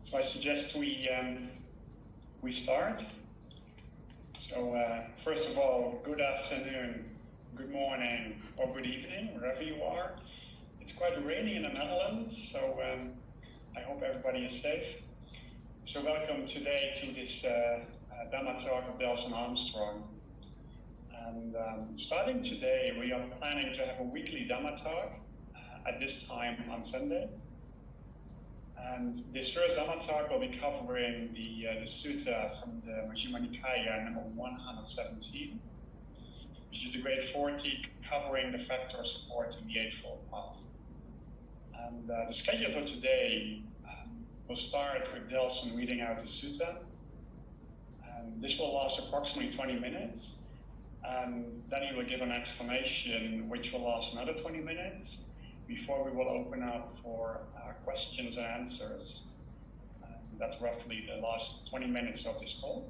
So I suggest we start. So first of all, good afternoon, good morning, or good evening, wherever you are. It's quite rainy in the Netherlands, so I hope everybody is safe. So welcome today to this Dhamma talk of Delson Armstrong. And starting today, we are planning to have a weekly Dhamma talk at this time on Sunday. And this first Dhamma talk will be covering the Sutta from the Majjhima Nikaya, number 117, which is the Great 40, covering the factors supporting the Eightfold Path. And the schedule for today will start with Delson reading out the Sutta. And this will last approximately 20 minutes. And then he will give an explanation, which will last another 20 minutes. Before we will open up for questions and answers. That's roughly the last 20 minutes of this call.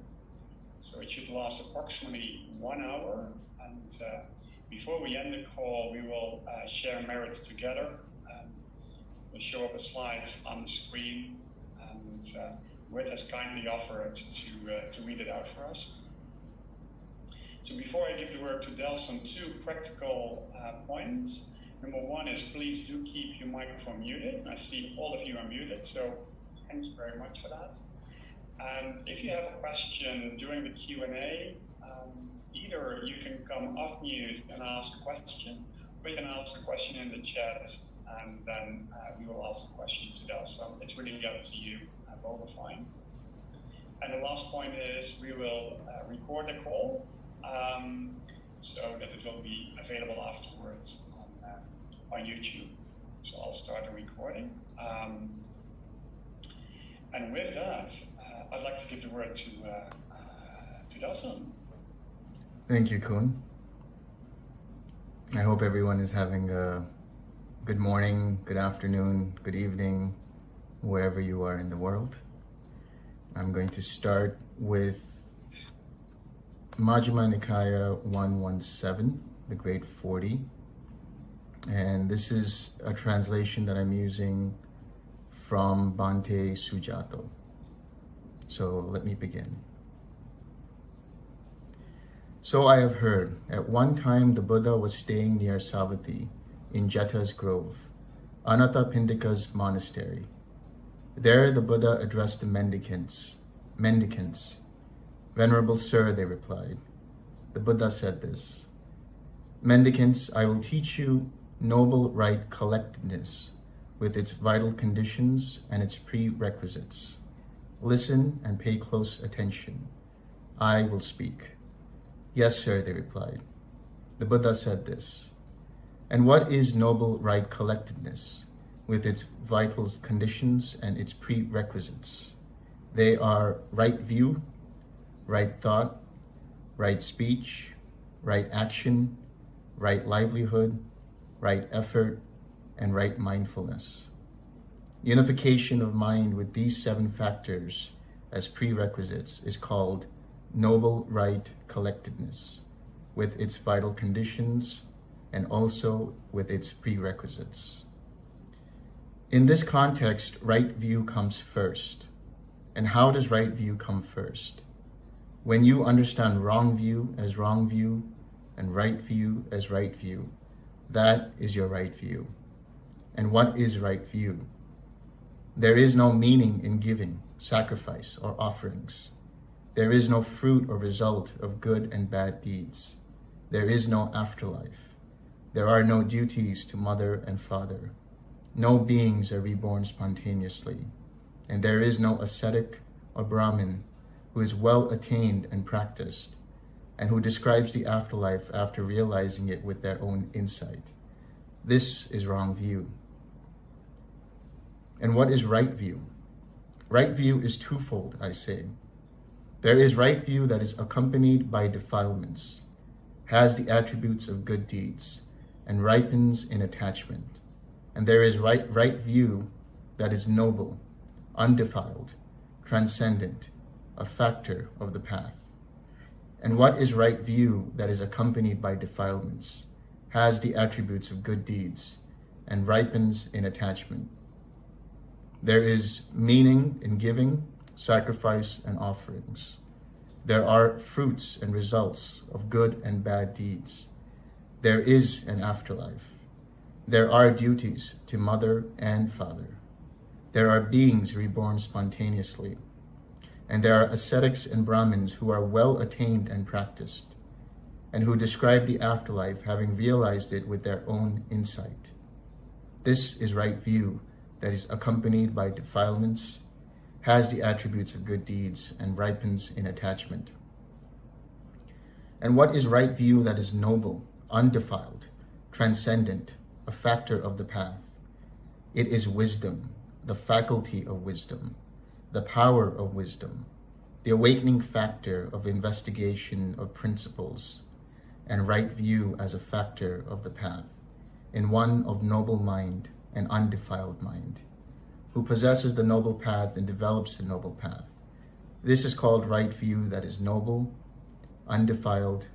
So it should last approximately 1 hour. And before we end the call, we will share merits together. We'll show up a slide on the screen. And Whit has kindly offered to read it out for us. So before I give the word to Delson, 2 practical points. Number 1 is please do keep your microphone muted. I see all of you are muted, so thanks very much for that. And if you have a question during the Q&A, either you can come off mute and ask a question, or you can ask a question in the chat, and then we will ask a question to Delson. It's really up to you, both are fine. And the last point is we will record the call, so that it will be available afterwards on YouTube. So I'll start the recording. And with that, I'd like to give the word to Delson. Thank you, Kun. I hope everyone is having a good morning, good afternoon, good evening, wherever you are in the world. I'm going to start with Majjhima Nikaya 117, the Great 40. And this is a translation that I'm using from Bhante Sujato. So let me begin. So I have heard, at one time the Buddha was staying near Savatthi in Jeta's grove, Anathapindika's monastery. There the Buddha addressed the mendicants. Venerable Sir, they replied. The Buddha said this: Mendicants, I will teach you noble right collectedness with its vital conditions and its prerequisites. Listen and pay close attention. I will speak. Yes, sir, they replied. The Buddha said this: And what is noble right collectedness with its vital conditions and its prerequisites? They are right view, right thought, right speech, right action, right livelihood, right effort, and right mindfulness. Unification of mind with these 7 factors as prerequisites is called noble right collectedness, with its vital conditions and also with its prerequisites. In this context, right view comes first. And how does right view come first? When you understand wrong view as wrong view and right view as right view, that is your right view. And what is right view? There is no meaning in giving, sacrifice, or offerings. There is no fruit or result of good and bad deeds. There is no afterlife. There are no duties to mother and father. No beings are reborn spontaneously. And there is no ascetic or Brahmin who is well attained and practiced, and who describes the afterlife after realizing it with their own insight. This is wrong view. And what is right view? Right view is twofold, I say. There is right view that is accompanied by defilements, has the attributes of good deeds, and ripens in attachment. And there is right view that is noble, undefiled, transcendent, a factor of the path. And what is right view that is accompanied by defilements, has the attributes of good deeds, and ripens in attachment? There is meaning in giving, sacrifice, and offerings. There are fruits and results of good and bad deeds. There is an afterlife. There are duties to mother and father. There are beings reborn spontaneously. And there are ascetics and Brahmins who are well attained and practiced, and who describe the afterlife having realized it with their own insight. This is right view that is accompanied by defilements, has the attributes of good deeds, and ripens in attachment. And what is right view that is noble, undefiled, transcendent, a factor of the path? It is wisdom, the faculty of wisdom, the power of wisdom, the awakening factor of investigation of principles, and right view as a factor of the path, in one of noble mind and undefiled mind, who possesses the noble path and develops the noble path. This is called right view that is noble, undefiled,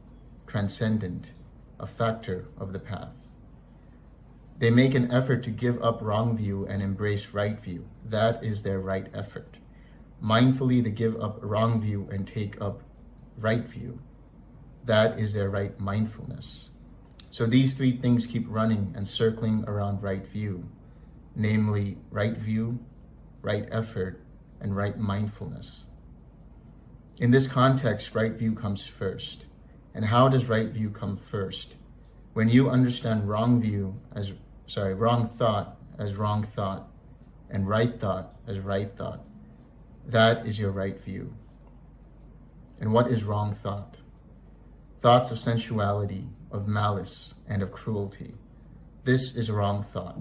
transcendent, a factor of the path. They make an effort to give up wrong view and embrace right view. That is their right effort. Mindfully, they give up wrong view and take up right view. That is their right mindfulness. So these three things keep running and circling around right view, namely right view, right effort, and right mindfulness. In this context, right view comes first. And how does right view come first? When you understand wrong thought as wrong thought, and right thought as right thought, that is your right view. And what is wrong thought? Thoughts of sensuality, of malice, and of cruelty. This is wrong thought.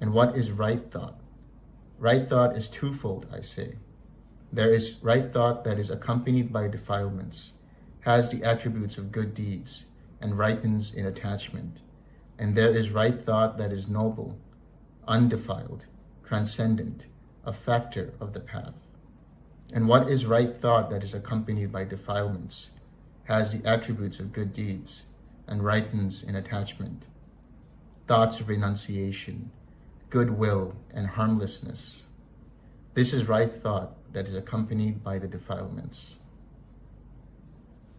And what is right thought? Right thought is twofold, I say. There is right thought that is accompanied by defilements, has the attributes of good deeds, and ripens in attachment. And there is right thought that is noble, undefiled, transcendent, a factor of the path. And what is right thought that is accompanied by defilements, has the attributes of good deeds, and ripens in attachment? Thoughts of renunciation, goodwill, and harmlessness. This is right thought that is accompanied by the defilements.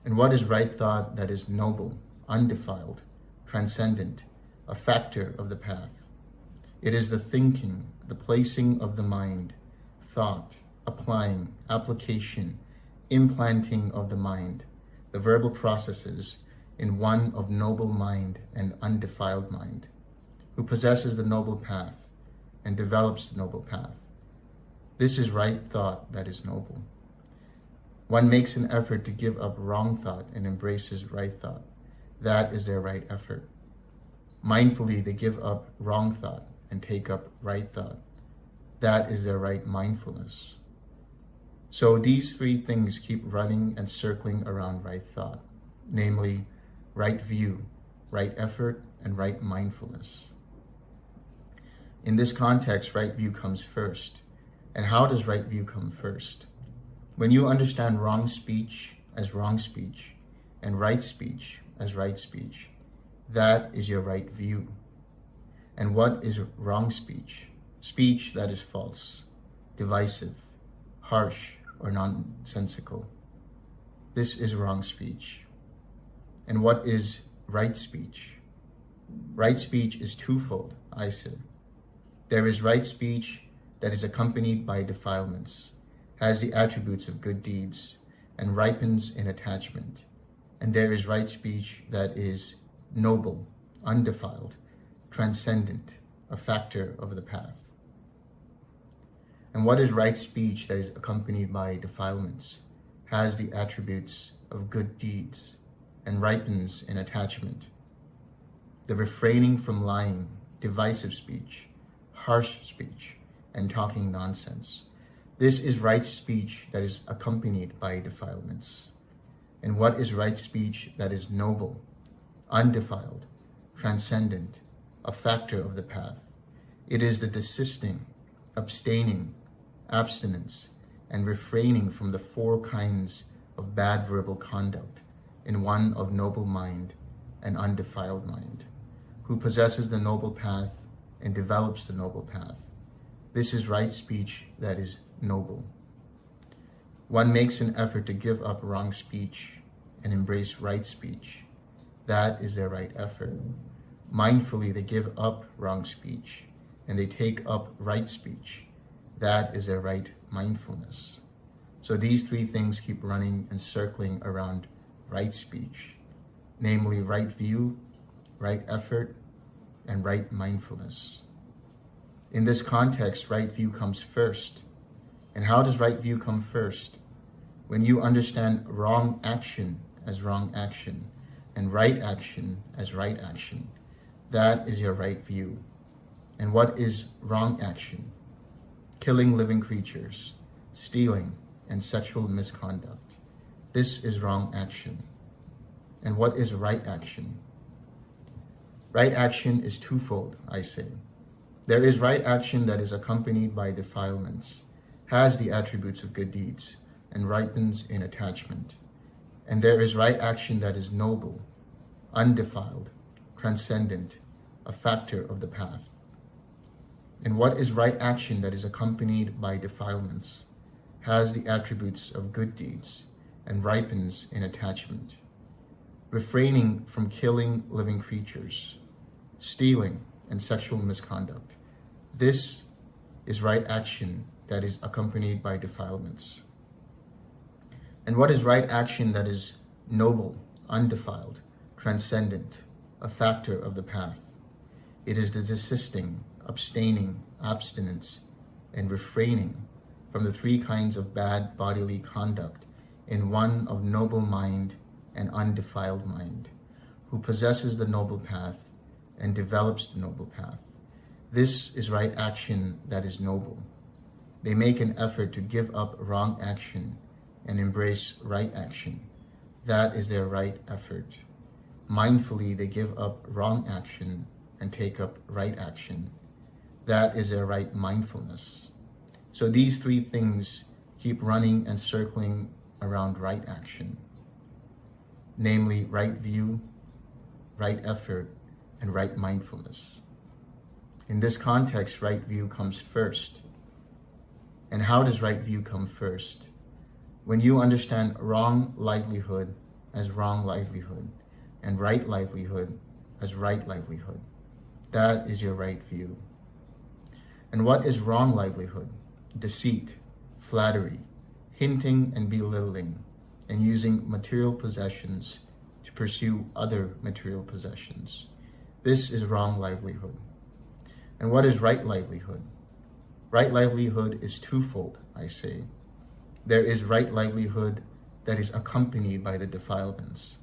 And what is right thought that is noble, undefiled, transcendent, a factor of the path? It is the thinking, the placing of the mind, thought, applying, application, implanting of the mind, the verbal processes in one of noble mind and undefiled mind, who possesses the noble path and develops the noble path. This is right thought that is noble. One makes an effort to give up wrong thought and embraces right thought. That is their right effort. Mindfully, they give up wrong thought and take up right thought. That is their right mindfulness. So these three things keep running and circling around right thought, namely right view, right effort, and right mindfulness. In this context, right view comes first. And how does right view come first? When you understand wrong speech as wrong speech and right speech as right speech, that is your right view. And what is wrong speech? Speech that is false, divisive, harsh, or nonsensical. This is wrong speech. And what is right speech? Right speech is twofold, I say. There is right speech that is accompanied by defilements, has the attributes of good deeds, and ripens in attachment. And there is right speech that is noble, undefiled, transcendent, a factor of the path. And what is right speech that is accompanied by defilements, has the attributes of good deeds, and ripens in attachment? The refraining from lying, divisive speech, harsh speech, and talking nonsense. This is right speech that is accompanied by defilements. And what is right speech that is noble, undefiled, transcendent, a factor of the path? It is the desisting, abstaining, abstinence, and refraining from the four kinds of bad verbal conduct in one of noble mind and undefiled mind, who possesses the noble path and develops the noble path. This is right speech that is noble. One makes an effort to give up wrong speech and embrace right speech. That is their right effort. Mindfully, they give up wrong speech and they take up right speech. That is their right mindfulness. So these three things keep running and circling around right speech, namely right view, right effort, and right mindfulness. In this context, right view comes first. And how does right view come first? When you understand wrong action as wrong action and right action as right action, that is your right view. And what is wrong action? Killing living creatures, stealing, and sexual misconduct. This is wrong action. And what is right action? Right action is twofold, I say. There is right action that is accompanied by defilements, has the attributes of good deeds, and ripens in attachment. And there is right action that is noble, undefiled, transcendent, a factor of the path. And what is right action that is accompanied by defilements, has the attributes of good deeds, and ripens in attachment? Refraining from killing living creatures, stealing, and sexual misconduct. This is right action that is accompanied by defilements. And what is right action that is noble, undefiled, transcendent, a factor of the path? It is the desisting, abstaining, abstinence, and refraining from the three kinds of bad bodily conduct in one of noble mind and undefiled mind, who possesses the noble path and develops the noble path. This is right action that is noble. They make an effort to give up wrong action and embrace right action. That is their right effort. Mindfully, they give up wrong action and take up right action. That is their right mindfulness. So these three things keep running and circling around right action, namely right view, right effort, and right mindfulness. In this context, right view comes first. And how does right view come first? When you understand wrong livelihood as wrong livelihood and right livelihood as right livelihood, that is your right view. And what is wrong livelihood? Deceit, flattery, hinting and belittling, and using material possessions to pursue other material possessions. This is wrong livelihood. And what is right livelihood? Right livelihood is twofold, I say. There is right livelihood that is accompanied by the defilements,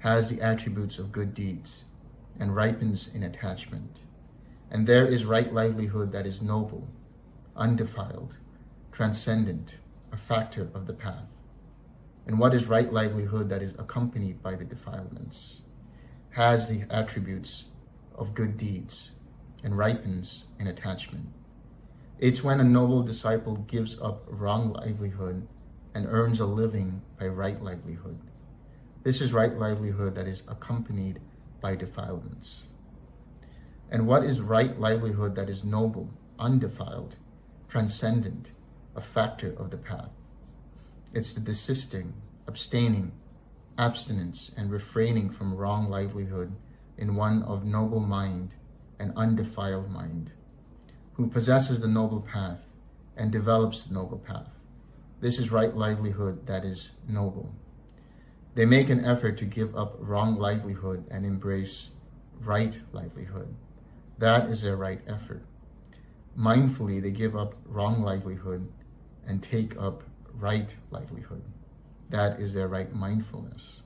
has the attributes of good deeds, and ripens in attachment. And there is right livelihood that is noble, undefiled, transcendent, a factor of the path. And what is right livelihood that is accompanied by the defilements, has the attributes of good deeds, and ripens in attachment. It's when a noble disciple gives up wrong livelihood and earns a living by right livelihood. This is right livelihood that is accompanied by defilements. And what is right livelihood that is noble, undefiled, transcendent, a factor of the path? It's the desisting, abstaining, abstinence, and refraining from wrong livelihood in one of noble mind and undefiled mind, who possesses the noble path and develops the noble path. This is right livelihood that is noble. They make an effort to give up wrong livelihood and embrace right livelihood. That is their right effort. Mindfully, they give up wrong livelihood and take up right livelihood. That is their right mindfulness.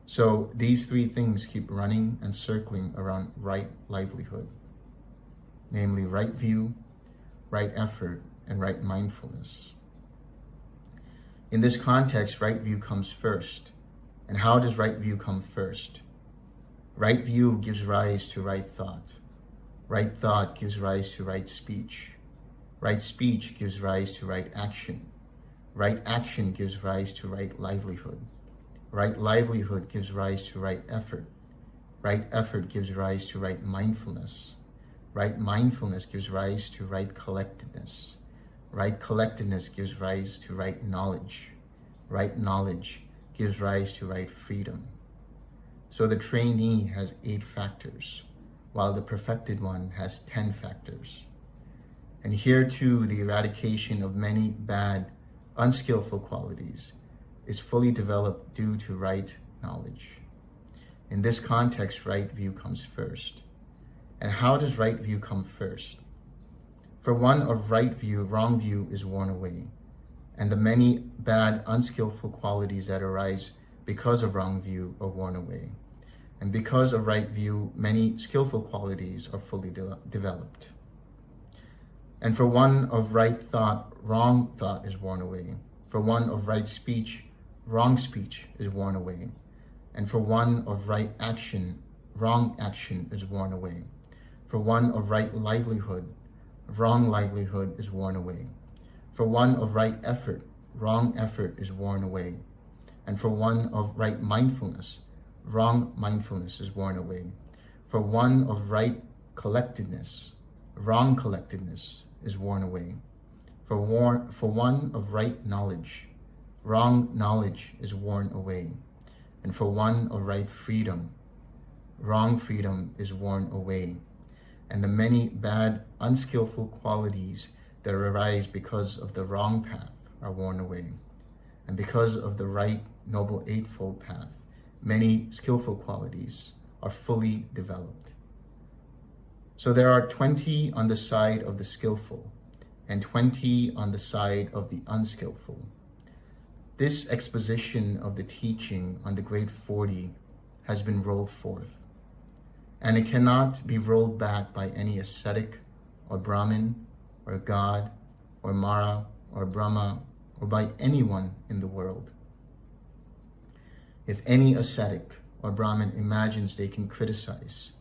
So these three things keep running and circling around right livelihood, namely right view, right effort, and right mindfulness. In this context, right view comes first. And how does right view come first? Right view gives rise to right thought. Right thought gives rise to right speech. Right speech gives rise to right action. Right action gives rise to right livelihood. Right livelihood gives rise to right effort. Right effort gives rise to right mindfulness. Right mindfulness gives rise to right collectedness. Right collectedness gives rise to right knowledge. Right knowledge gives rise to right freedom. So the trainee has 8 factors, while the perfected one has 10 factors. And here too, the eradication of many bad, unskillful qualities is fully developed due to right knowledge. In this context, right view comes first. And how does right view come first? For one of right view, wrong view is worn away, and the many bad, unskillful qualities that arise because of wrong view are worn away. And because of right view, many skillful qualities are fully developed. And for one of right thought, wrong thought is worn away. For one of right speech, wrong speech is worn away. And for one of right action, wrong action is worn away. For one of right livelihood, wrong livelihood is worn away. For one of right effort, wrong effort is worn away. And for one of right mindfulness, wrong mindfulness is worn away. For one of right collectedness, wrong collectedness is worn away. For one of right knowledge, wrong knowledge is worn away. And for one of right freedom, wrong freedom is worn away. And the many bad, unskillful qualities that arise because of the wrong path are worn away. And because of the right, noble Eightfold Path, many skillful qualities are fully developed. So there are 20 on the side of the skillful and 20 on the side of the unskillful. This exposition of the teaching on the Great 40 has been rolled forth, and it cannot be rolled back by any ascetic or Brahmin or God or Mara or Brahma or by anyone in the world. If any ascetic or Brahmin imagines they can criticize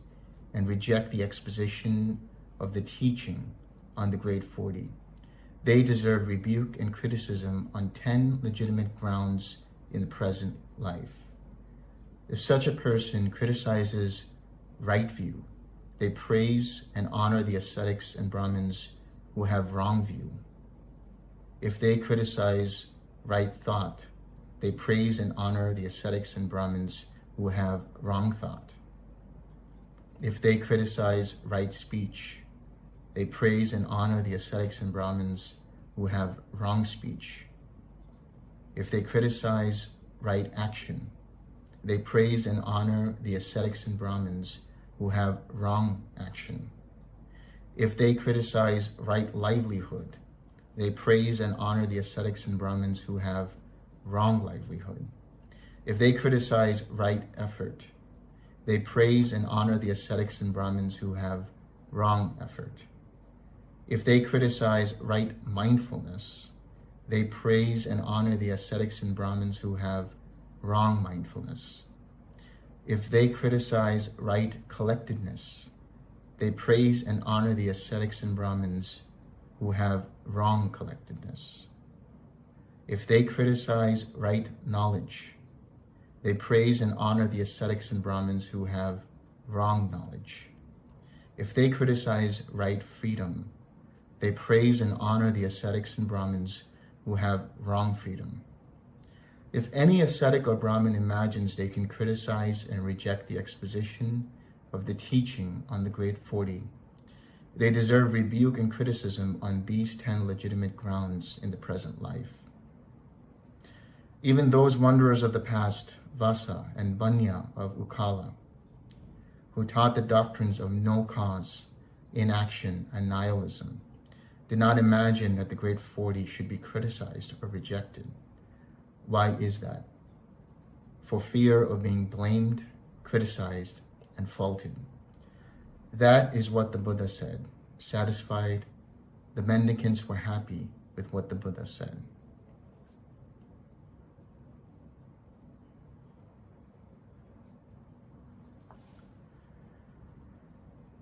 and reject the exposition of the teaching on the Great 40, they deserve rebuke and criticism on 10 legitimate grounds in the present life. If such a person criticizes right view, they praise and honor the ascetics and Brahmins who have wrong view. If they criticize right thought, they praise and honor the ascetics and Brahmins who have wrong thought. If they criticize right speech, they praise and honor the ascetics and Brahmins who have wrong speech. If they criticize right action, they praise and honor the ascetics and Brahmins who have wrong action. If they criticize right livelihood, they praise and honor the ascetics and Brahmins who have wrong livelihood. If they criticize right effort, they praise and honor the ascetics and Brahmins who have wrong effort. If they criticize right mindfulness, they praise and honor the ascetics and Brahmins who have wrong mindfulness. If they criticize right collectedness, they praise and honor the ascetics and Brahmins who have wrong collectedness. If they criticize right knowledge, they praise and honor the ascetics and Brahmins who have wrong knowledge. If they criticize right freedom, they praise and honor the ascetics and Brahmins who have wrong freedom. If any ascetic or Brahmin imagines they can criticize and reject the exposition of the teaching on the Great 40, they deserve rebuke and criticism on these 10 legitimate grounds in the present life. Even those wanderers of the past, Vasa and Banya of Ukala, who taught the doctrines of no cause, inaction, and nihilism, did not imagine that the Great 40 should be criticized or rejected. Why is that? For fear of being blamed, criticized, and faulted. That is what the Buddha said. Satisfied, the mendicants were happy with what the Buddha said.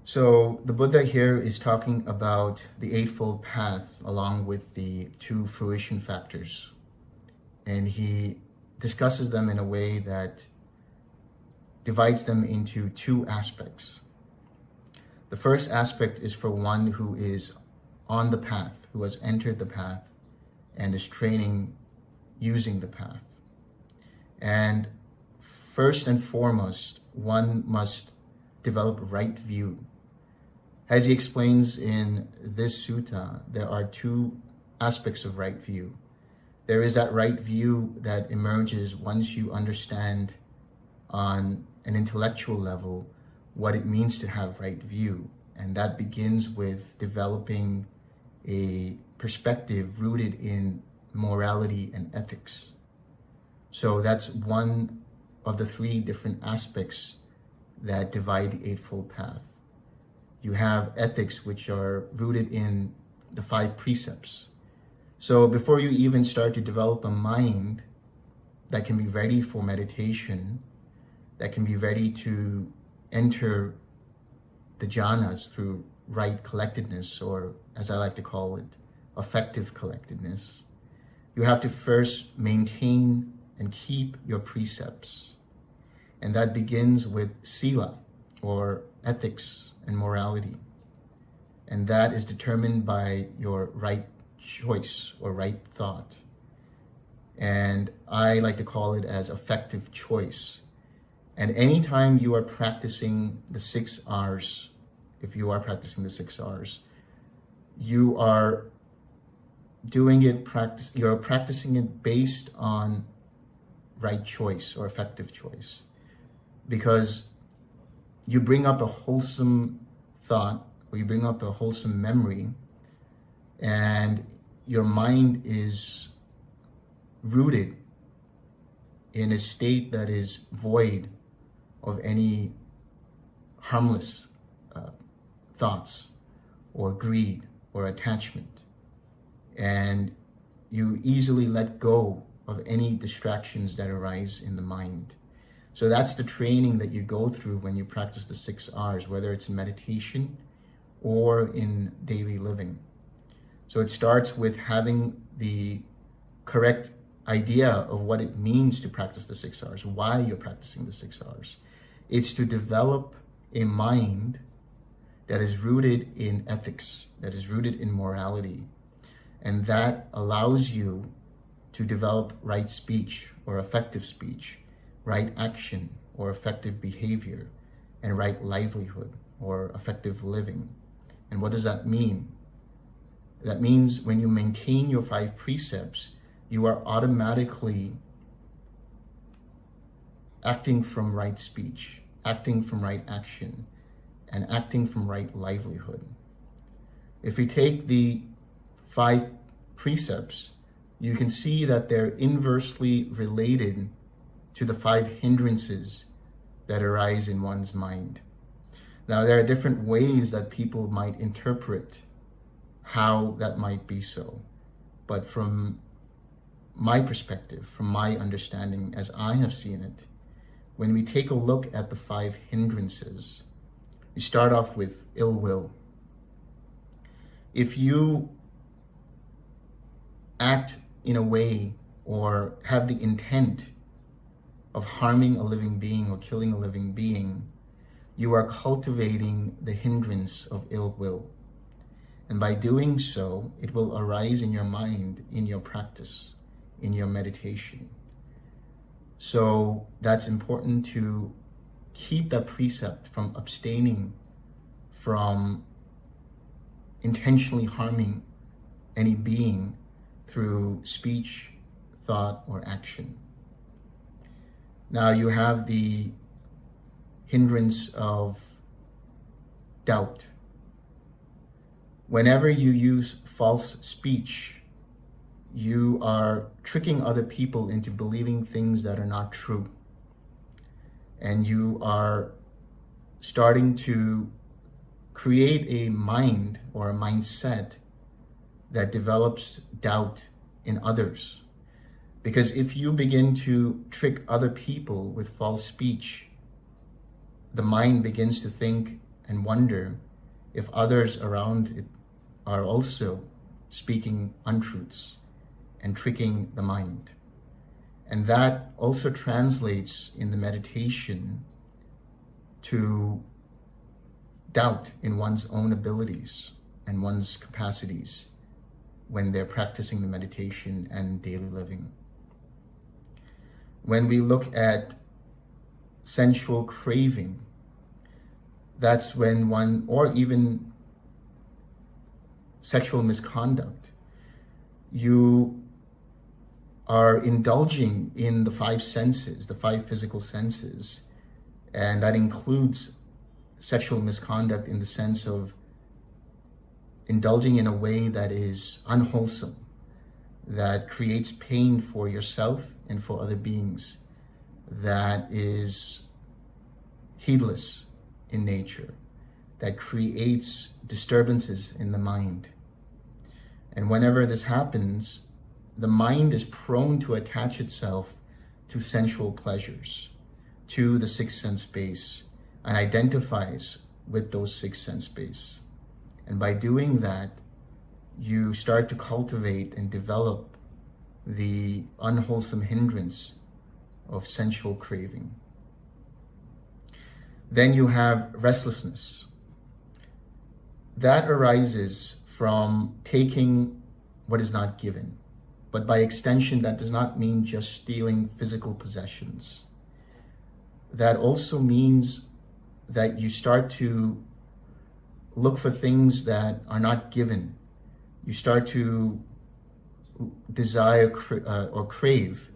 So the Buddha here is talking about the Eightfold Path along with the 2 fruition factors. And he discusses them in a way that divides them into 2 aspects. The first aspect is for one who is on the path, who has entered the path and is training using the path. And first and foremost, one must develop right view. As he explains in this sutta, there are two aspects of right view. There is that right view that emerges once you understand on an intellectual level what it means to have right view. And that begins with developing a perspective rooted in morality and ethics. So that's one of the three different aspects that divide the Eightfold Path. You have ethics, which are rooted in the 5 precepts. So before you even start to develop a mind that can be ready for meditation, that can be ready to enter the jhanas through right collectedness, or as I like to call it, effective collectedness, you have to first maintain and keep your precepts. And that begins with sila, or ethics and morality. And that is determined by your right choice or right thought. And I like to call it as effective choice. And anytime you are practicing the 6 R's, if you are practicing the 6 R's, you are you're practicing it based on right choice or effective choice. Because you bring up a wholesome thought, or you bring up a wholesome memory, and your mind is rooted in a state that is void of any harmless thoughts or greed or attachment. And you easily let go of any distractions that arise in the mind. So that's the training that you go through when you practice the 6 R's, whether it's in meditation or in daily living. So it starts with having the correct idea of what it means to practice the 6 R's, why you're practicing the 6 R's. It's to develop a mind that is rooted in ethics, that is rooted in morality, and that allows you to develop right speech or effective speech, right action or effective behavior, and right livelihood or effective living. And what does that mean? That means when you maintain your 5 precepts, you are automatically acting from right speech, acting from right action, and acting from right livelihood. If we take the 5 precepts, you can see that they're inversely related to the 5 hindrances that arise in one's mind. Now, there are different ways that people might interpret how that might be so. But from my perspective, from my understanding, as I have seen it, when we take a look at the 5 hindrances, we start off with ill will. If you act in a way or have the intent of harming a living being or killing a living being, you are cultivating the hindrance of ill will. And by doing so, it will arise in your mind, in your practice, in your meditation. So that's important to keep that precept from abstaining from intentionally harming any being through speech, thought, or action. Now you have the hindrance of doubt. Whenever you use false speech, you are tricking other people into believing things that are not true. And you are starting to create a mind or a mindset that develops doubt in others. Because if you begin to trick other people with false speech, the mind begins to think and wonder if others around it are also speaking untruths and tricking the mind. And that also translates in the meditation to doubt in one's own abilities and one's capacities when they're practicing the meditation and daily living. When we look at sensual craving, that's when one, or even sexual misconduct, you are indulging in the five senses, the five physical senses, and that includes sexual misconduct in the sense of indulging in a way that is unwholesome, that creates pain for yourself and for other beings, that is heedless in nature, that creates disturbances in the mind. And whenever this happens, the mind is prone to attach itself to sensual pleasures, to the sixth sense base, and identifies with those sixth sense base. And by doing that, you start to cultivate and develop the unwholesome hindrance of sensual craving. Then you have restlessness. That arises from taking what is not given. But by extension, that does not mean just stealing physical possessions. That also means that you start to look for things that are not given. You start to desire or crave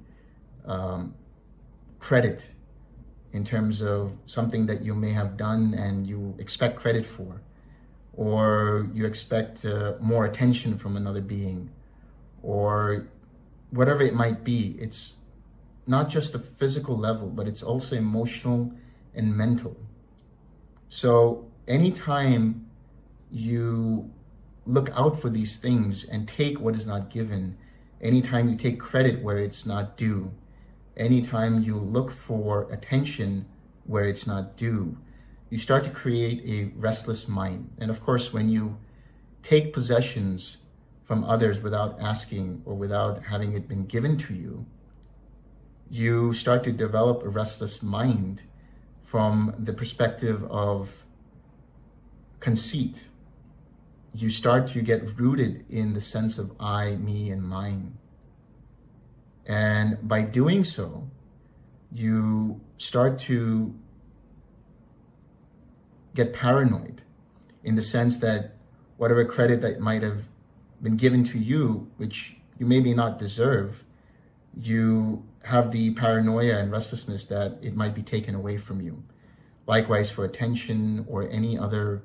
credit in terms of something that you may have done and you expect credit for, or you expect more attention from another being, or whatever it might be. It's not just a physical level, but it's also emotional and mental. So anytime you look out for these things and take what is not given, anytime you take credit where it's not due, anytime you look for attention where it's not due, you start to create a restless mind. And of course, when you take possessions from others without asking or without having it been given to you, you start to develop a restless mind from the perspective of conceit. You start to get rooted in the sense of I, me, and mine. And by doing so, you start to get paranoid in the sense that whatever credit that might have been given to you, which you maybe not deserve, you have the paranoia and restlessness that it might be taken away from you. Likewise for attention or any other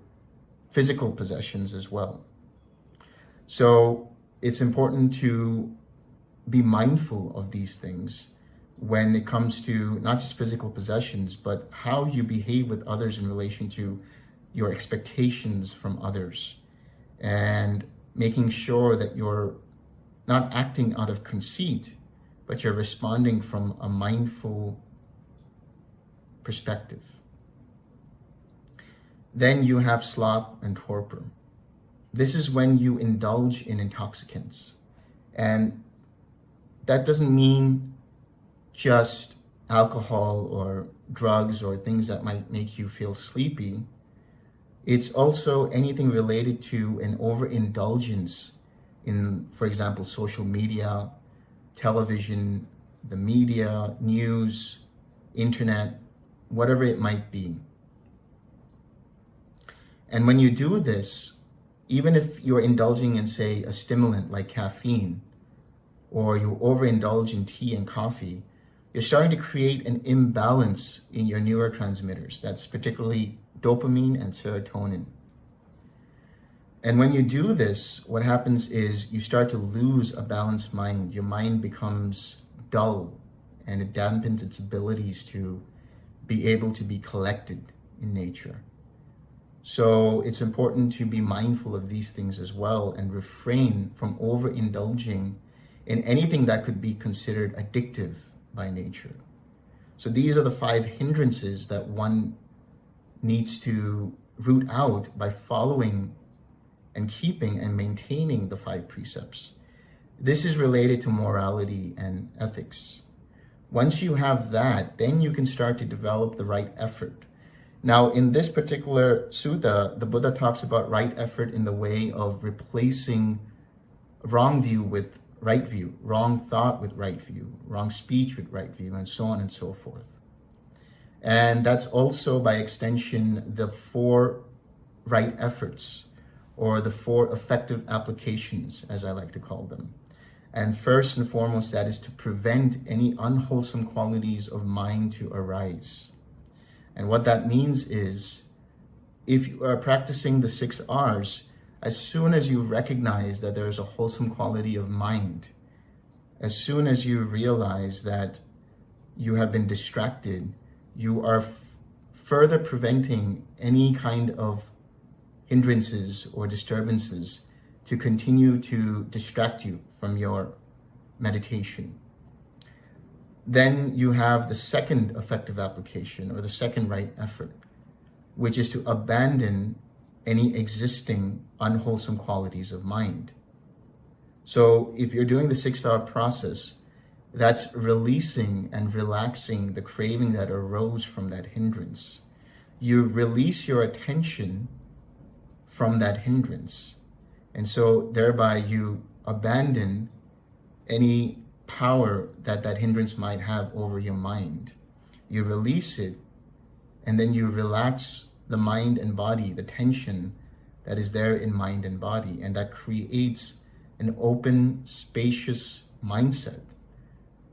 physical possessions as well. So it's important to be mindful of these things when it comes to not just physical possessions, but how you behave with others in relation to your expectations from others, and making sure that you're not acting out of conceit, but you're responding from a mindful perspective. Then you have sloth and torpor. This is when you indulge in intoxicants. And that doesn't mean just alcohol or drugs or things that might make you feel sleepy. It's also anything related to an overindulgence in, for example, social media, television, the media, news, internet, whatever it might be. And when you do this, even if you're indulging in, say, a stimulant like caffeine, or you overindulge in tea and coffee, you're starting to create an imbalance in your neurotransmitters. That's particularly dopamine and serotonin. And when you do this, what happens is you start to lose a balanced mind. Your mind becomes dull, and it dampens its abilities to be able to be collected in nature. So it's important to be mindful of these things as well and refrain from overindulging in anything that could be considered addictive by nature. So these are the 5 hindrances that one needs to root out by following and keeping and maintaining the 5 precepts. This is related to morality and ethics. Once you have that, then you can start to develop the right effort. Now, in this particular sutta, the Buddha talks about right effort in the way of replacing wrong view with right view, wrong thought with right view, wrong speech with right view, and so on and so forth. And that's also, by extension, the 4 right efforts, or the 4 effective applications, as I like to call them. And first and foremost, that is to prevent any unwholesome qualities of mind to arise. And what that means is, if you are practicing the 6 R's, as soon as you recognize that there is a wholesome quality of mind, as soon as you realize that you have been distracted, you are further preventing any kind of hindrances or disturbances to continue to distract you from your meditation. Then you have the second effective application, or the second right effort, which is to abandon any existing unwholesome qualities of mind. So if you're doing the 6R process, that's releasing and relaxing the craving that arose from that hindrance. You release your attention from that hindrance. And so thereby you abandon any power that that hindrance might have over your mind. You release it, and then you relax the mind and body, the tension that is there in mind and body, and that creates an open, spacious mindset,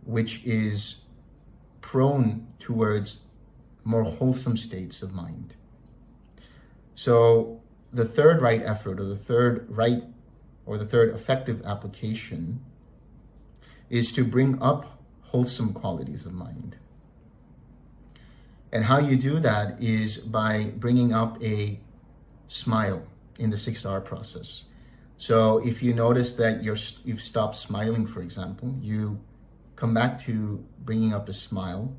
which is prone towards more wholesome states of mind. So the third right effort, or the third right, or the third effective application, is to bring up wholesome qualities of mind. And how you do that is by bringing up a smile in the 6R process. So if you notice that you've stopped smiling, for example, you come back to bringing up a smile,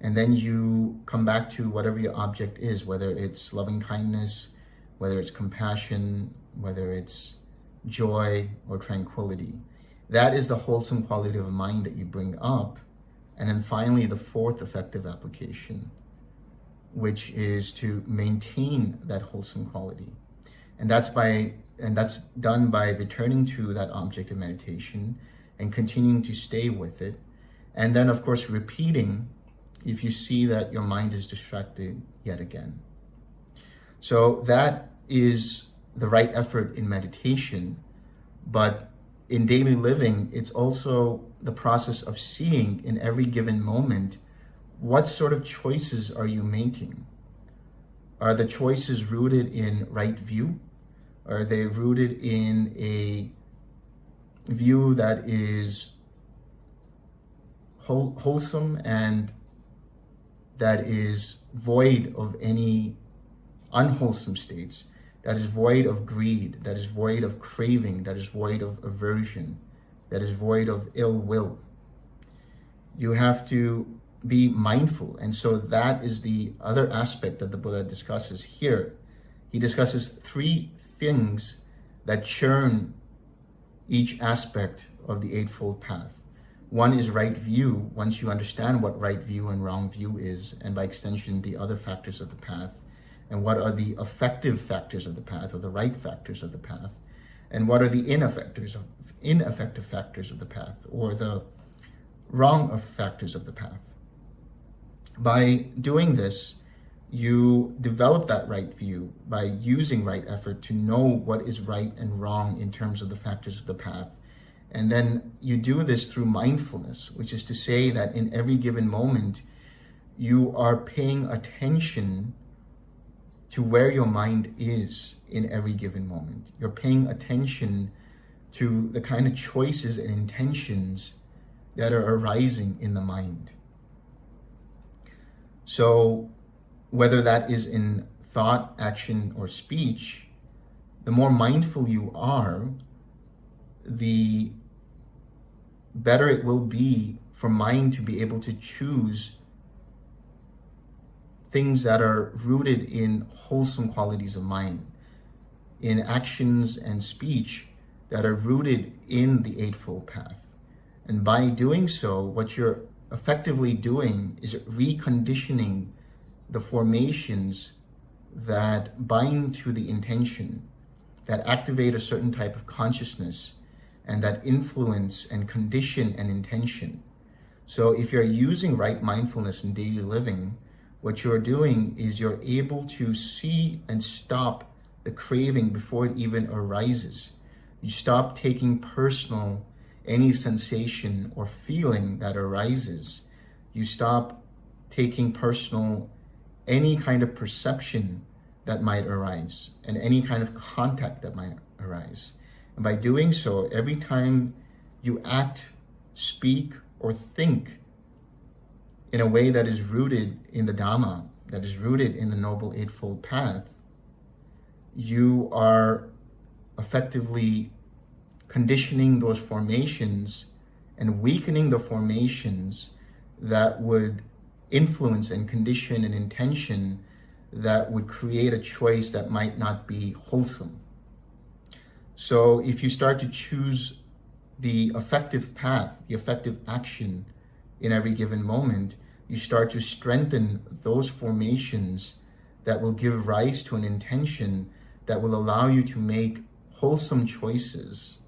and then you come back to whatever your object is, whether it's loving kindness, whether it's compassion, whether it's joy or tranquility. That is the wholesome quality of mind that you bring up. And then finally, the fourth effective application, which is to maintain that wholesome quality. And that's done by returning to that object of meditation and continuing to stay with it. And then, of course, repeating if you see that your mind is distracted yet again. So that is the right effort in meditation. But in daily living, it's also the process of seeing in every given moment, what sort of choices are you making? Are the choices rooted in right view? Are they rooted in a view that is wholesome and that is void of any unwholesome states, that is void of greed, that is void of craving, that is void of aversion, that is void of ill will? You have to be mindful. And so that is the other aspect that the Buddha discusses here. He discusses 3 things that churn each aspect of the Eightfold Path. One is right view. Once you understand what right view and wrong view is, and by extension, the other factors of the path, and what are the effective factors of the path, or the right factors of the path, and what are the ineffective factors of the path, or the wrong factors of the path. By doing this, you develop that right view by using right effort to know what is right and wrong in terms of the factors of the path. And then you do this through mindfulness, which is to say that in every given moment, you are paying attention to where your mind is in every given moment. You're paying attention to the kind of choices and intentions that are arising in the mind. So whether that is in thought, action, or speech, the more mindful you are, the better it will be for mind to be able to choose things that are rooted in wholesome qualities of mind, in actions and speech that are rooted in the Eightfold Path. And by doing so, what you're effectively doing is reconditioning the formations that bind to the intention, that activate a certain type of consciousness, and that influence and condition an intention. So if you're using right mindfulness in daily living, what you're doing is you're able to see and stop the craving before it even arises. You stop taking personal any sensation or feeling that arises. You stop taking personal any kind of perception that might arise and any kind of contact that might arise. And by doing so, every time you act, speak, or think in a way that is rooted in the Dhamma, that is rooted in the Noble Eightfold Path, you are effectively conditioning those formations and weakening the formations that would influence and condition an intention that would create a choice that might not be wholesome. So if you start to choose the effective path, the effective action in every given moment, you start to strengthen those formations that will give rise to an intention that will allow you to make wholesome choices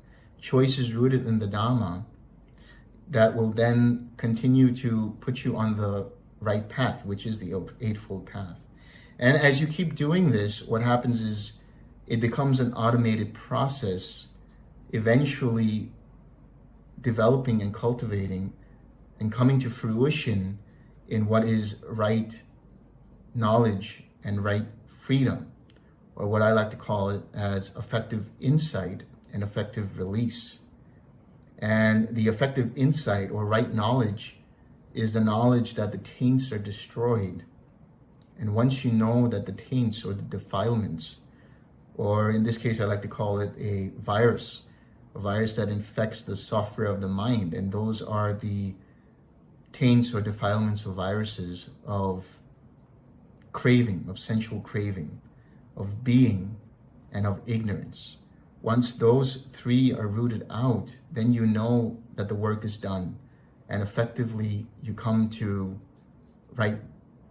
rooted in the Dhamma, that will then continue to put you on the right path, which is the Eightfold Path. And as you keep doing this, what happens is it becomes an automated process, eventually developing and cultivating and coming to fruition in what is right knowledge and right freedom, or what I like to call it as effective insight and effective release. And the effective insight or right knowledge is the knowledge that the taints are destroyed. And once you know that the taints or the defilements, or in this case I like to call it a virus that infects the software of the mind, and those are the taints or defilements or viruses of craving, of sensual craving, of being, and of ignorance. Once those three are rooted out, then you know that the work is done, and effectively you come to right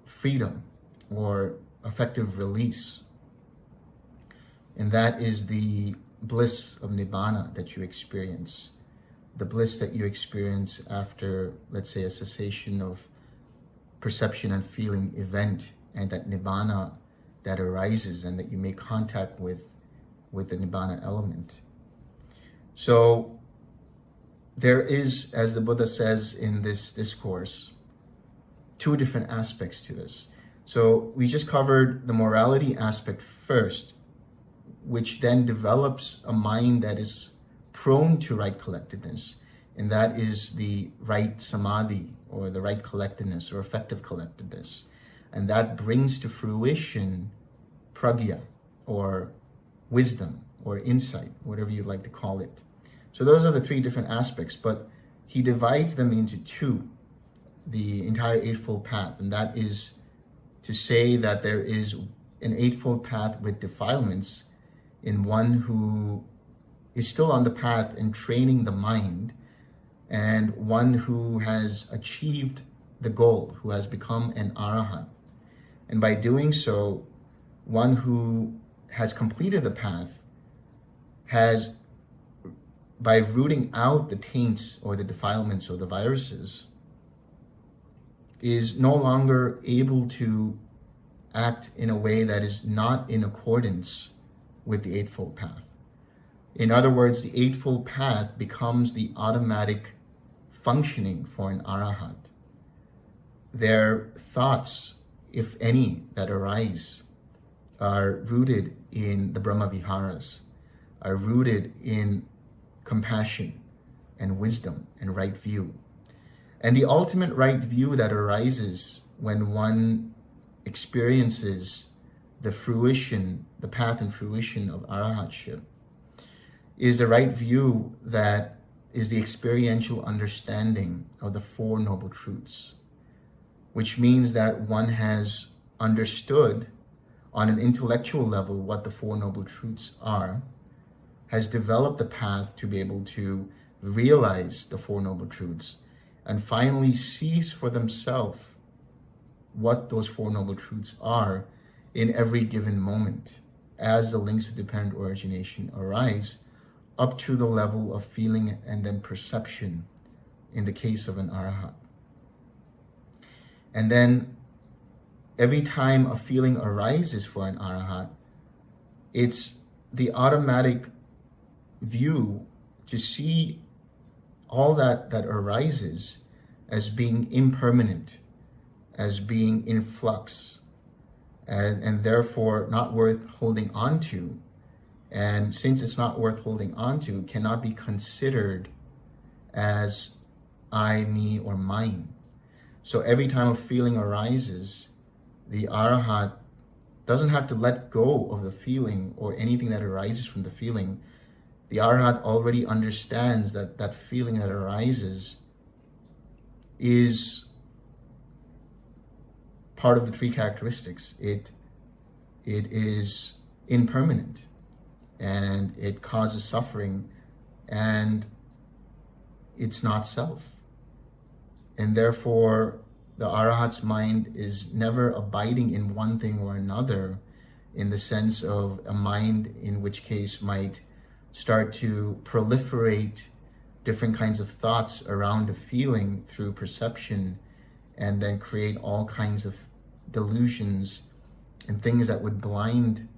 freedom or effective release. And that is the bliss of Nirvana that you experience. The bliss that you experience after, let's say, a cessation of perception and feeling event, and that Nibbana that arises and that you make contact with the Nibbana element. So there is, as the Buddha says in this discourse, two different aspects to this. So we just covered the morality aspect first, which then develops a mind that is prone to right collectedness, and that is the right samadhi, or the right collectedness, or effective collectedness. And that brings to fruition pragya, or wisdom, or insight, whatever you like to call it. So those are the three different aspects, but he divides them into two, the entire Eightfold Path, and that is to say that there is an Eightfold Path with defilements in one who is still on the path and training the mind, and one who has achieved the goal, who has become an arahant. And by doing so, one who has completed the path has, by rooting out the taints or the defilements or the viruses, is no longer able to act in a way that is not in accordance with the Eightfold Path. In other words, the Eightfold Path becomes the automatic functioning for an arahant. Their thoughts, if any, that arise are rooted in the Brahma Viharas, are rooted in compassion and wisdom and right view. And the ultimate right view that arises when one experiences the fruition, the path and fruition of arahantship, is the right view that is the experiential understanding of the Four Noble Truths, which means that one has understood on an intellectual level what the Four Noble Truths are, has developed the path to be able to realize the Four Noble Truths, and finally sees for themselves what those Four Noble Truths are in every given moment as the links of dependent origination arise, up to the level of feeling and then perception in the case of an arahat. And then every time a feeling arises for an arahat, it's the automatic view to see all that arises as being impermanent, as being in flux, and therefore not worth holding on to. And since it's not worth holding on to, it cannot be considered as I, me, or mine. So every time a feeling arises, the arahat doesn't have to let go of the feeling or anything that arises from the feeling. The arahat already understands that that feeling that arises is part of the three characteristics. It is impermanent, and it causes suffering, and it's not self. And therefore, the arahat's mind is never abiding in one thing or another, in the sense of a mind in which case might start to proliferate different kinds of thoughts around a feeling through perception, and then create all kinds of delusions and things that would blind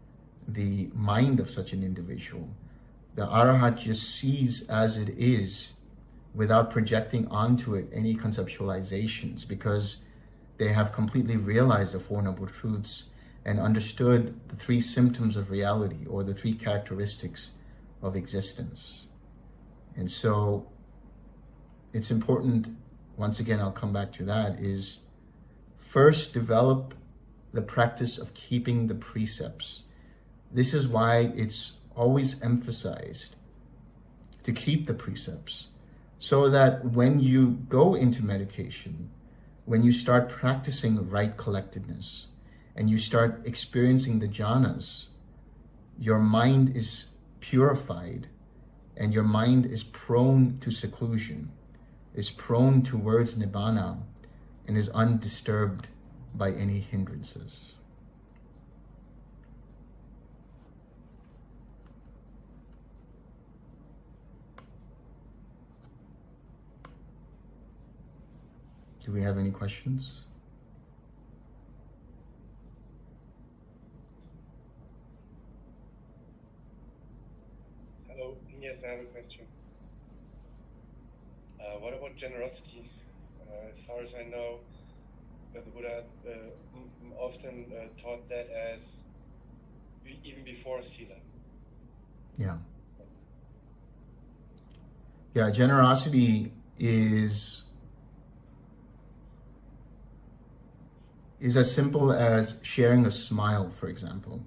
the mind of such an individual. The arahat just sees as it is without projecting onto it any conceptualizations, because they have completely realized the Four Noble Truths and understood the three symptoms of reality, or the three characteristics of existence. And so it's important, once again, I'll come back to that, is first develop the practice of keeping the precepts. This is why it's always emphasized to keep the precepts, so that when you go into meditation, when you start practicing right collectedness, and you start experiencing the jhanas, your mind is purified, and your mind is prone to seclusion, is prone towards nibbana, and is undisturbed by any hindrances. Do we have any questions? Hello. Yes, I have a question. What about generosity? As far as I know, the Buddha often taught that as even before sila. Yeah. Yeah, generosity is as simple as sharing a smile, for example.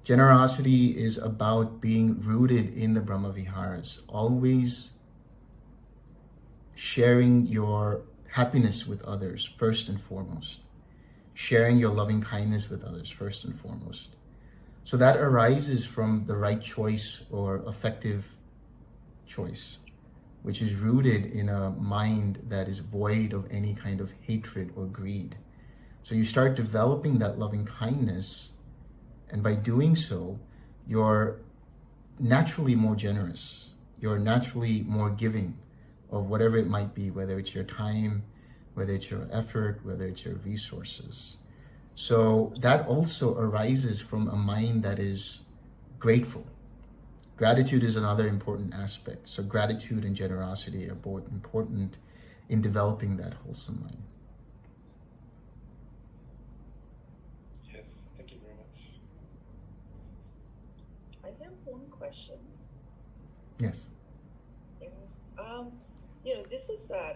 Generosity is about being rooted in the Brahmaviharas, always sharing your happiness with others first and foremost, sharing your loving kindness with others first and foremost. So that arises from the right choice or effective choice, which is rooted in a mind that is void of any kind of hatred or greed. So you start developing that loving kindness, and by doing so, you're naturally more generous. You're naturally more giving of whatever it might be, whether it's your time, whether it's your effort, whether it's your resources. So that also arises from a mind that is grateful. Gratitude is another important aspect. So gratitude and generosity are both important in developing that wholesome mind. Yes, thank you very much. I have one question. Yes.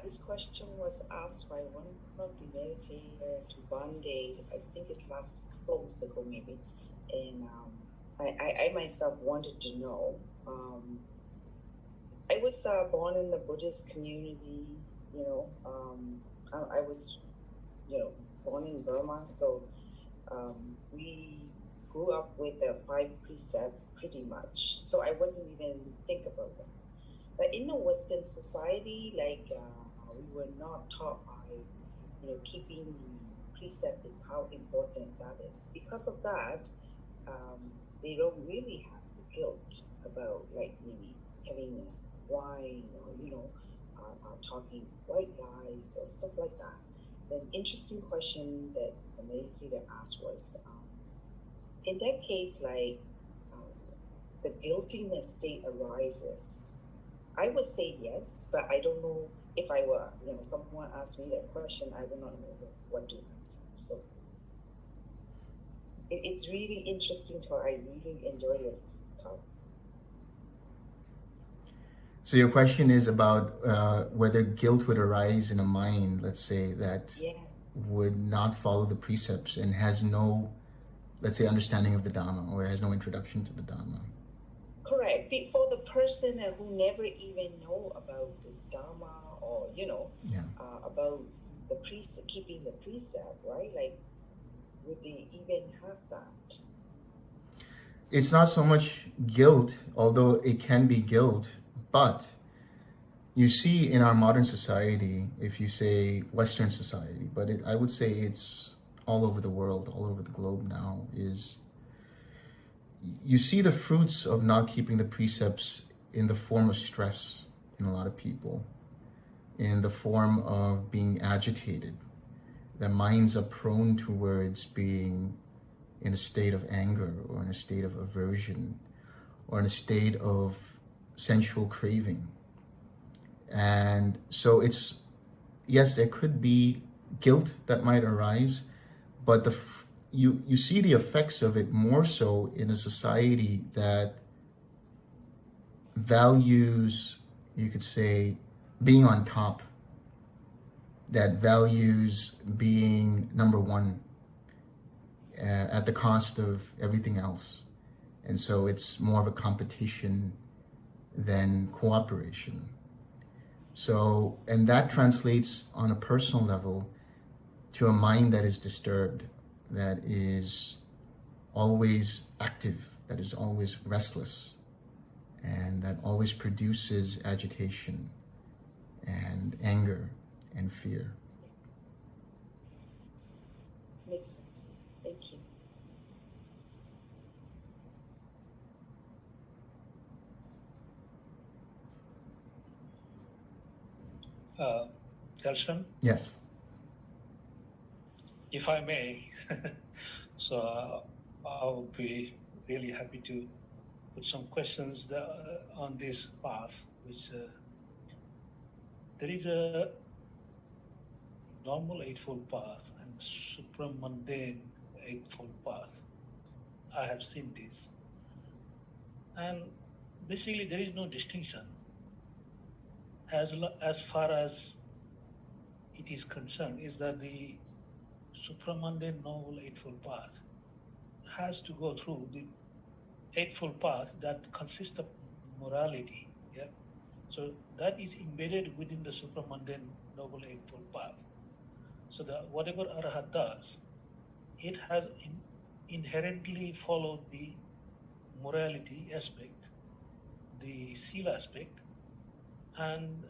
This question was asked by one of the meditators to one day, I think it's last couple of weeks ago maybe, and I myself wanted to know. I was born in the Buddhist community, I was, born in Burma, so we grew up with the 5 precepts pretty much, so I wasn't even think about that. But in the Western society, we were not taught by, keeping the precept is how important that is. Because of that, they don't really have the guilt about like maybe having wine or talking white lies or stuff like that. The interesting question that the meditator asked was, in that case, like the guiltiness state arises. I would say yes, but I don't know if I were, someone asked me that question, I would not know what to answer. So it's really interesting talk. I really enjoy your talk. So your question is about whether guilt would arise in a mind, let's say, that would not follow the precepts and has no, let's say, understanding of the Dhamma, or has no introduction to the Dhamma. Correct. For the person who never even know about this Dhamma or, about the keeping the precept, right? Like, would they even have that? It's not so much guilt, although it can be guilt, but you see in our modern society, if you say Western society, but I would say it's all over the world, all over the globe now, is you see the fruits of not keeping the precepts in the form of stress in a lot of people, in the form of being agitated. Their minds are prone towards being in a state of anger or in a state of aversion or in a state of sensual craving. And so it's, yes, there could be guilt that might arise, but you see the effects of it more so in a society that values, you could say, being on top, that values being number one at the cost of everything else. And so it's more of a competition than cooperation. So, and that translates on a personal level to a mind that is disturbed, that is always active, that is always restless, and that always produces agitation and anger and fear. Makes sense. Thank you. Delson? Yes. If I may, so I would be really happy to put some questions on this path, which there is a normal Eightfold Path and supramundane Eightfold Path. I have seen this. And basically there is no distinction as far as it is concerned, is that the supramundane noble Eightfold Path has to go through the Eightfold Path that consists of morality. Yeah, so that is embedded within the supramundane noble Eightfold Path. So that whatever Arhat does, it has inherently followed the morality aspect, the sila aspect, and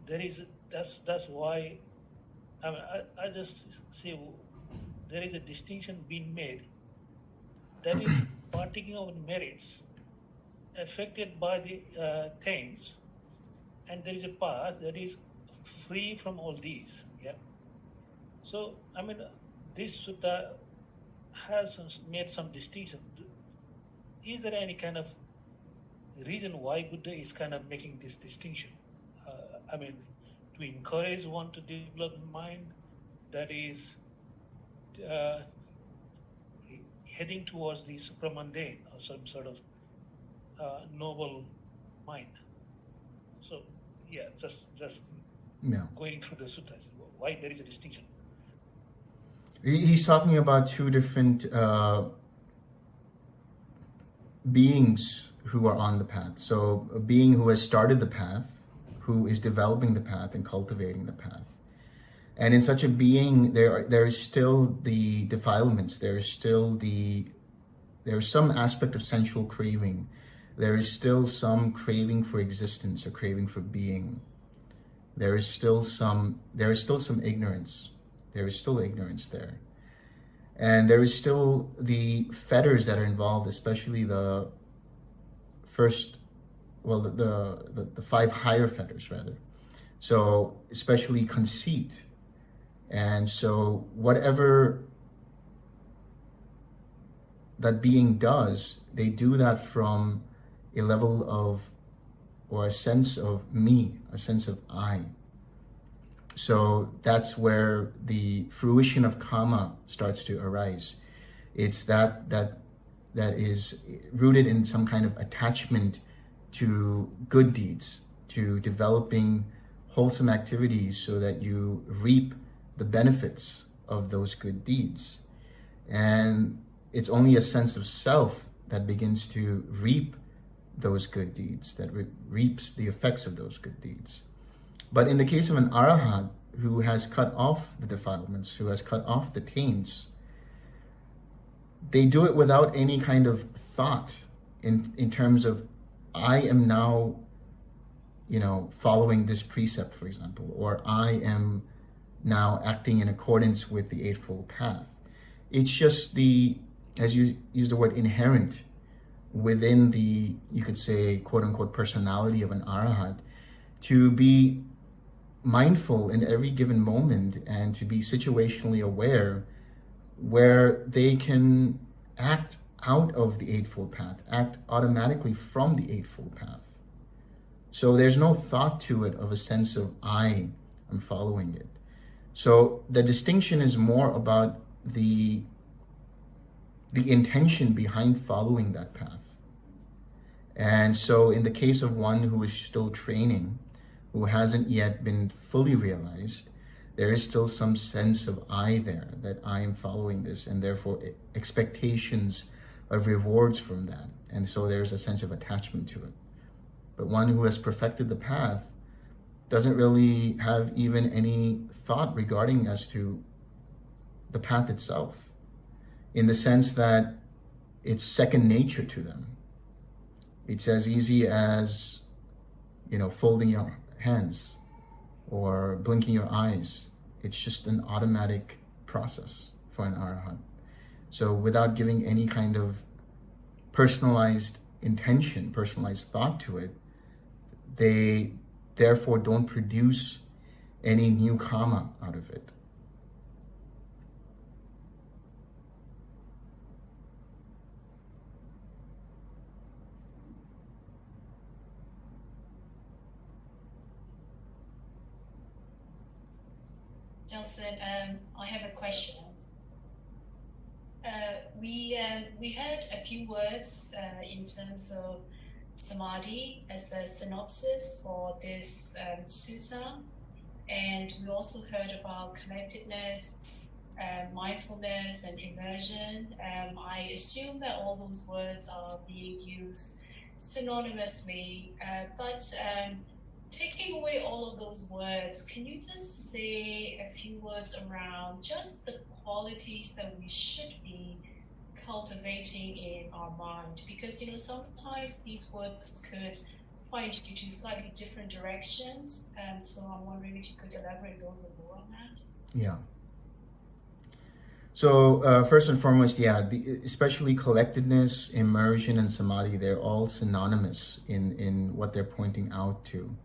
there is that's why I just say there is a distinction being made that is partaking of merits affected by the things, and there is a path that is free from all these. Yeah. So this Sutta has made some distinction. Is there any kind of reason why Buddha is kind of making this distinction? To encourage one to develop a mind that is heading towards the supramundane or some sort of noble mind. So yeah, just going through the suttas, why there is a distinction? He's talking about two different beings who are on the path. So a being who has started the path, who is developing the path and cultivating the path. And in such a being, there is still the defilements, there is some aspect of sensual craving. There is still some craving for existence or craving for being. There is still some ignorance. There is still ignorance there. And there is still the fetters that are involved, especially the first, well, the five higher fetters, rather. So especially conceit. And so whatever that being does, they do that from a level of, or a sense of me, a sense of I. So that's where the fruition of karma starts to arise. It's that is rooted in some kind of attachment to good deeds, to developing wholesome activities so that you reap the benefits of those good deeds. And it's only a sense of self that begins to reap those good deeds, that reaps the effects of those good deeds. But in the case of an arahant who has cut off the defilements, who has cut off the taints, they do it without any kind of thought in terms of, I am now, following this precept, for example, or I am now acting in accordance with the Eightfold Path. It's just as you use the word, inherent within the, you could say, quote unquote, personality of an arahant, to be mindful in every given moment and to be situationally aware, where they can act out of the Eightfold Path, act automatically from the Eightfold Path. So there's no thought to it of a sense of I am following it. So the distinction is more about the intention behind following that path. And so in the case of one who is still training, who hasn't yet been fully realized, there is still some sense of I there, that I am following this, and therefore expectations of rewards from that. And so there's a sense of attachment to it. But one who has perfected the path doesn't really have even any thought regarding as to the path itself, in the sense that it's second nature to them. It's as easy as, folding your hands or blinking your eyes. It's just an automatic process for an arahant. So without giving any kind of personalized intention, personalized thought to it, they therefore don't produce any new karma out of it. Delson, I have a question. We heard a few words in terms of samadhi as a synopsis for this sutta, and we also heard about connectedness, mindfulness, and immersion. I assume that all those words are being used synonymously, but taking away all of those words, can you just say a few words around just the qualities that we should be cultivating in our mind? Because, sometimes these words could point you to slightly different directions. So I'm wondering if you could elaborate a little bit more on that. Yeah. So first and foremost, especially collectedness, immersion, and samadhi, they're all synonymous in what they're pointing out to.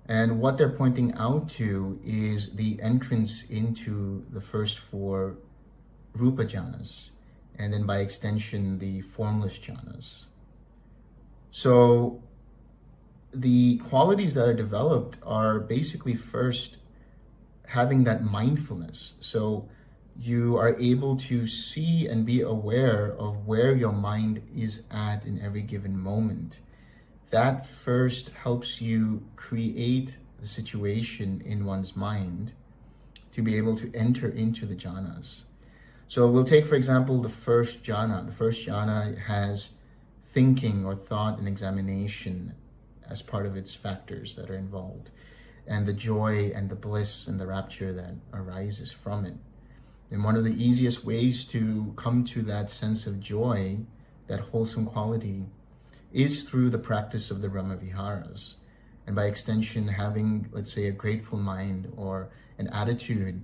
And what they're pointing out to is the entrance into the first four rupa jhanas, and then by extension, the formless jhanas. So the qualities that are developed are basically first having that mindfulness. So you are able to see and be aware of where your mind is at in every given moment. That first helps you create the situation in one's mind to be able to enter into the jhanas. So we'll take, for example, the first jhana. The first jhana has thinking or thought and examination as part of its factors that are involved, and the joy and the bliss and the rapture that arises from it. And one of the easiest ways to come to that sense of joy, that wholesome quality, is through the practice of the Brahma Viharas. And by extension, having, let's say, a grateful mind or an attitude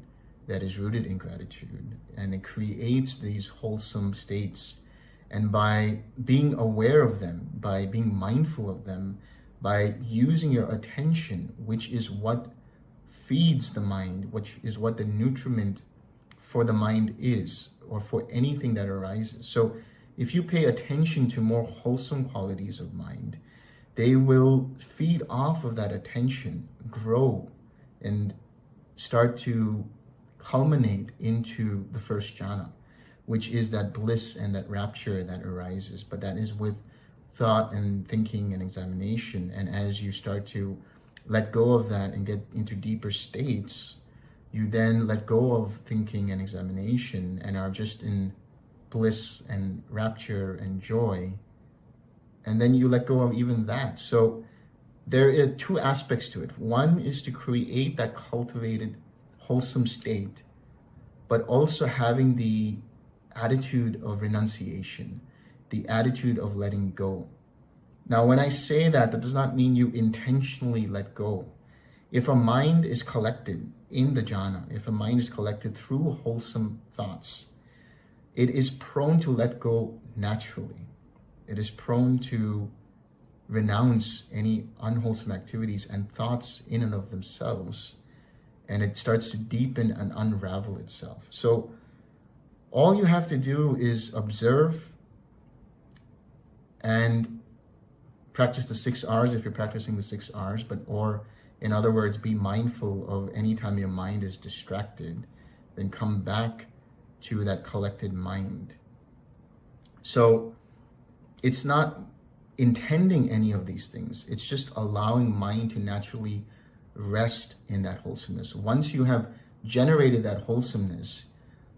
that is rooted in gratitude, and it creates these wholesome states. And by being aware of them, by being mindful of them, by using your attention, which is what feeds the mind, which is what the nutriment for the mind is, or for anything that arises. So if you pay attention to more wholesome qualities of mind, they will feed off of that attention, grow, and start to culminate into the first jhana, which is that bliss and that rapture that arises. But that is with thought and thinking and examination. And as you start to let go of that and get into deeper states, you then let go of thinking and examination and are just in bliss and rapture and joy. And then you let go of even that. So there are two aspects to it. One is to create that cultivated, wholesome state, but also having the attitude of renunciation, the attitude of letting go. Now, when I say that, that does not mean you intentionally let go. If a mind is collected in the jhana, if a mind is collected through wholesome thoughts, it is prone to let go naturally. It is prone to renounce any unwholesome activities and thoughts in and of themselves, and it starts to deepen and unravel itself. So all you have to do is observe and practice the 6 R's if you're practicing the 6 R's, or in other words, be mindful of any time your mind is distracted, then come back to that collected mind. So it's not intending any of these things. It's just allowing mind to naturally rest in that wholesomeness. Once you have generated that wholesomeness,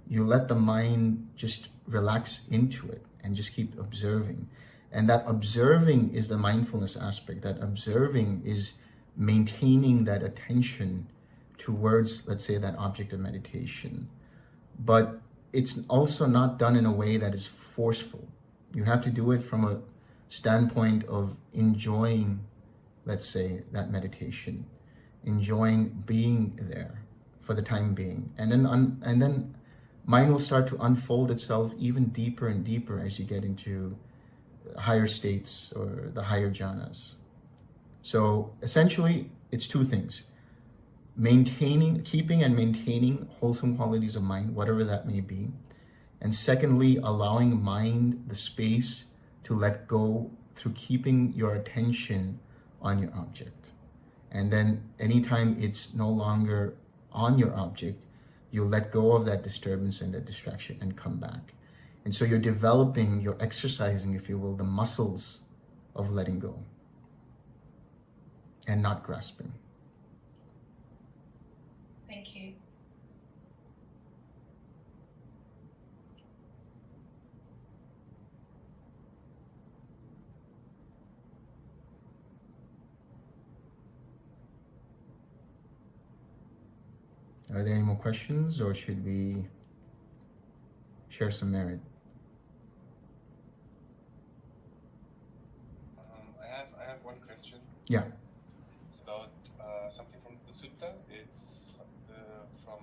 you let the mind just relax into it and just keep observing. And that observing is the mindfulness aspect. That observing is maintaining that attention towards, let's say, that object of meditation. But it's also not done in a way that is forceful. You have to do it from a standpoint of enjoying, let's say, that meditation, enjoying being there for the time being. And then mind will start to unfold itself even deeper and deeper as you get into higher states or the higher jhanas. So essentially, it's two things: keeping and maintaining wholesome qualities of mind, whatever that may be. And secondly, allowing mind the space to let go through keeping your attention on your object. And then anytime it's no longer on your object, you let go of that disturbance and that distraction and come back. And so you're exercising, if you will, the muscles of letting go and not grasping. Thank you. Are there any more questions, or should we share some merit? I have one question. Yeah. It's about something from the sutta. It's from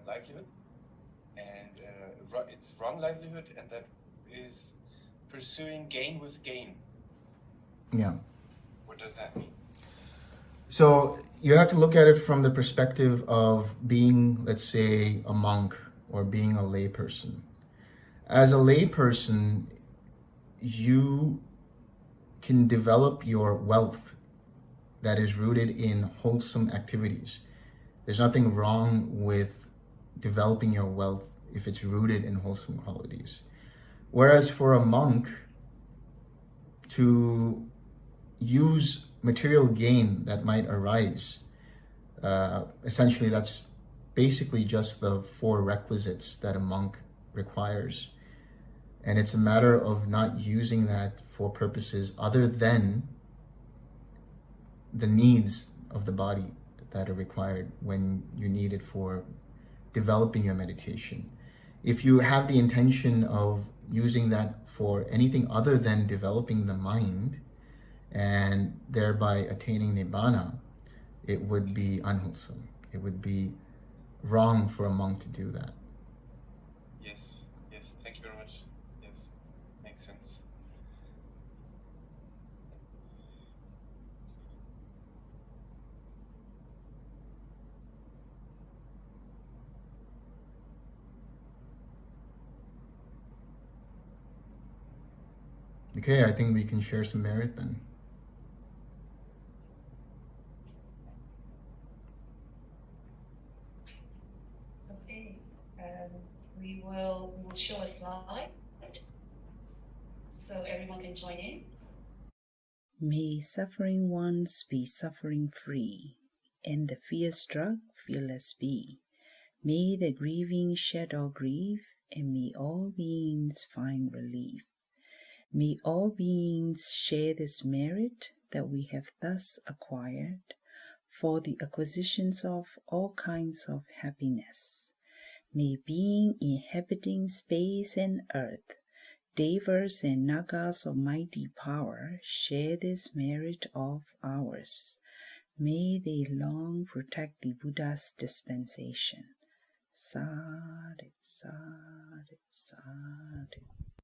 livelihood, and it's wrong livelihood, and that is pursuing gain with gain. Yeah. What does that mean? So you have to look at it from the perspective of being, let's say, a monk or being a layperson. As a layperson, you can develop your wealth that is rooted in wholesome activities. There's nothing wrong with developing your wealth if it's rooted in wholesome qualities. Whereas for a monk, to use material gain that might arise, essentially that's basically just the 4 requisites that a monk requires. And it's a matter of not using that for purposes other than the needs of the body that are required when you need it for developing your meditation. If you have the intention of using that for anything other than developing the mind and thereby attaining Nibbana, it would be unwholesome. It would be wrong for a monk to do that. Yes, yes, thank you very much. Yes, makes sense. Okay, I think we can share some merit then. Okay, we will show a slide so everyone can join in. May suffering ones be suffering free, and the fear-struck fearless be. May the grieving shed all grief, and may all beings find relief. May all beings share this merit that we have thus acquired for the acquisitions of all kinds of happiness. May being inhabiting space and earth, Devas and Nagas of mighty power share this merit of ours. May they long protect the Buddha's dispensation. Sādhu, Sādhu, Sādhu.